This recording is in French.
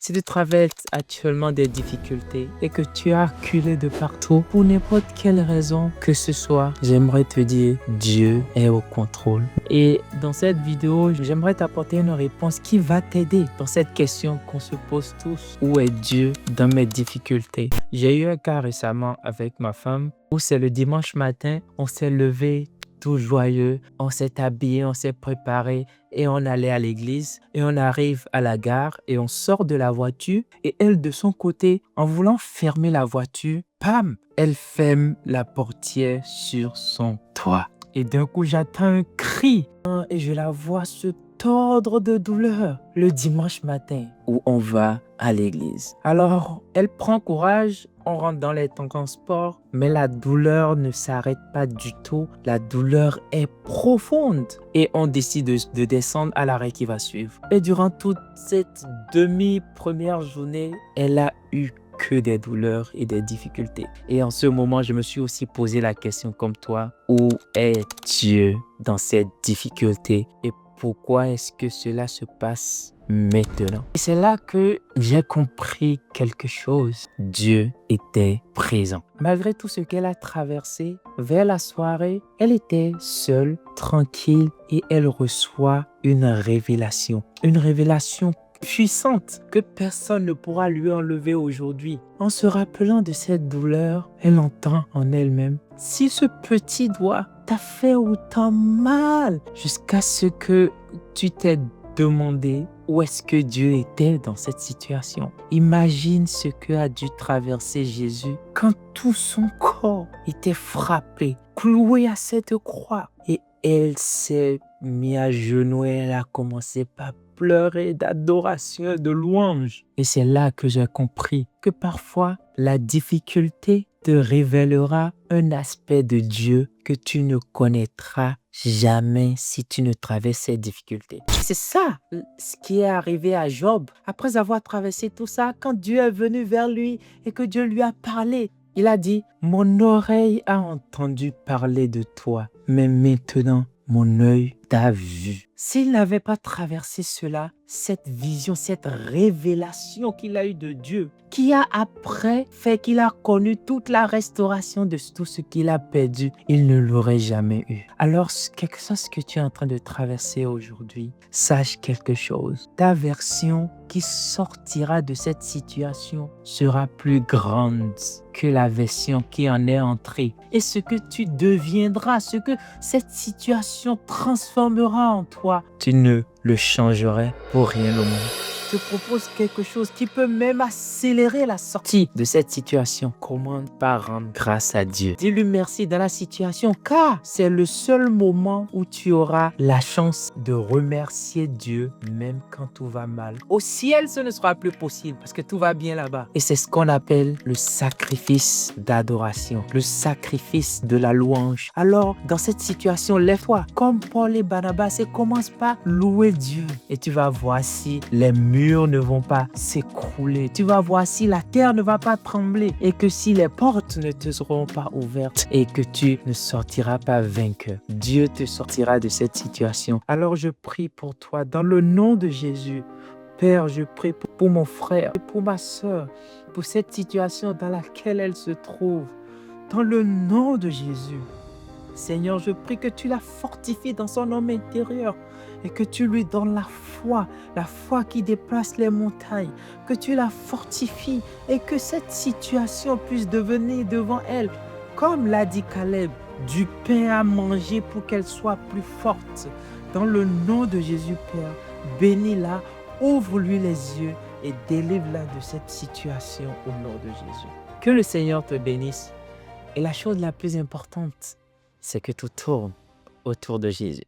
Si tu traverses actuellement des difficultés et que tu as reculé de partout, pour n'importe quelle raison que ce soit, j'aimerais te dire, Dieu est au contrôle. Et dans cette vidéo, j'aimerais t'apporter une réponse qui va t'aider dans cette question qu'on se pose tous. Où est Dieu dans mes difficultés? J'ai eu un cas récemment avec ma femme où c'est le dimanche matin, on s'est levé tout joyeux, on s'est habillé, on s'est préparé et on allait à l'église et on arrive à la gare et on sort de la voiture et elle de son côté, en voulant fermer la voiture, pam, elle ferme la portière sur son toit. Et d'un coup, j'entends un cri et je la vois se tordre de douleur le dimanche matin où on va à l'église. Alors, elle prend courage, on rentre dans les transports, mais la douleur ne s'arrête pas du tout. La douleur est profonde et on décide de descendre à l'arrêt qui va suivre. Et durant toute cette demi-première journée, elle a eu que des douleurs et des difficultés. Et en ce moment, je me suis aussi posé la question comme toi, où est Dieu dans cette difficulté et pourquoi est-ce que cela se passe maintenant? Et c'est là que j'ai compris quelque chose. Dieu était présent. Malgré tout ce qu'elle a traversé, vers la soirée, elle était seule, tranquille et elle reçoit une révélation. Une révélation puissante que personne ne pourra lui enlever aujourd'hui. En se rappelant de cette douleur, elle entend en elle-même: si ce petit doigt t'a fait autant mal, jusqu'à ce que tu t'es demandé où est-ce que Dieu était dans cette situation. Imagine ce que a dû traverser Jésus quand tout son corps était frappé, cloué à cette croix. Et elle s'est mise à genoux et elle a commencé par pleurer d'adoration, de louange. Et c'est là que j'ai compris que parfois la difficulté te révélera un aspect de Dieu que tu ne connaîtras jamais si tu ne traverses ces difficultés. C'est ça ce qui est arrivé à Job. Après avoir traversé tout ça, quand Dieu est venu vers lui et que Dieu lui a parlé, il a dit: mon oreille a entendu parler de toi, mais maintenant mon œil t'a vu. S'il n'avait pas traversé cela, cette vision, cette révélation qu'il a eue de Dieu, qui a après fait qu'il a connu toute la restauration de tout ce qu'il a perdu, il ne l'aurait jamais eu. Alors, quelque chose que tu es en train de traverser aujourd'hui, sache quelque chose. Ta version qui sortira de cette situation sera plus grande que la version qui en est entrée. Et ce que tu deviendras, ce que cette situation transformera en toi, tu ne le changerais pour rien au monde. Je te propose quelque chose qui peut même accélérer la sortie de cette situation. Commence par rendre grâce à Dieu. Dis-lui merci dans la situation, car c'est le seul moment où tu auras la chance de remercier Dieu, même quand tout va mal. Au ciel, ce ne sera plus possible parce que tout va bien là-bas. Et c'est ce qu'on appelle le sacrifice d'adoration, le sacrifice de la louange. Alors, dans cette situation, lève-toi comme Paul et Barnabas et commence par louer Dieu. Et tu vas voir si les murs ne vont pas s'écrouler. Tu vas voir si la terre ne va pas trembler et que si les portes ne te seront pas ouvertes et que tu ne sortiras pas vainqueur. Dieu te sortira de cette situation. Alors je prie pour toi dans le nom de Jésus. Père, je prie pour mon frère, pour ma soeur, pour cette situation dans laquelle elle se trouve. Dans le nom de Jésus. Seigneur, je prie que tu la fortifies dans son homme intérieur et que tu lui donnes la foi qui déplace les montagnes, que tu la fortifies et que cette situation puisse devenir devant elle, comme l'a dit Caleb, du pain à manger pour qu'elle soit plus forte. Dans le nom de Jésus, Père, bénis-la, ouvre-lui les yeux et délivre-la de cette situation au nom de Jésus. Que le Seigneur te bénisse. Et la chose la plus importante, c'est que tout tourne autour de Jésus.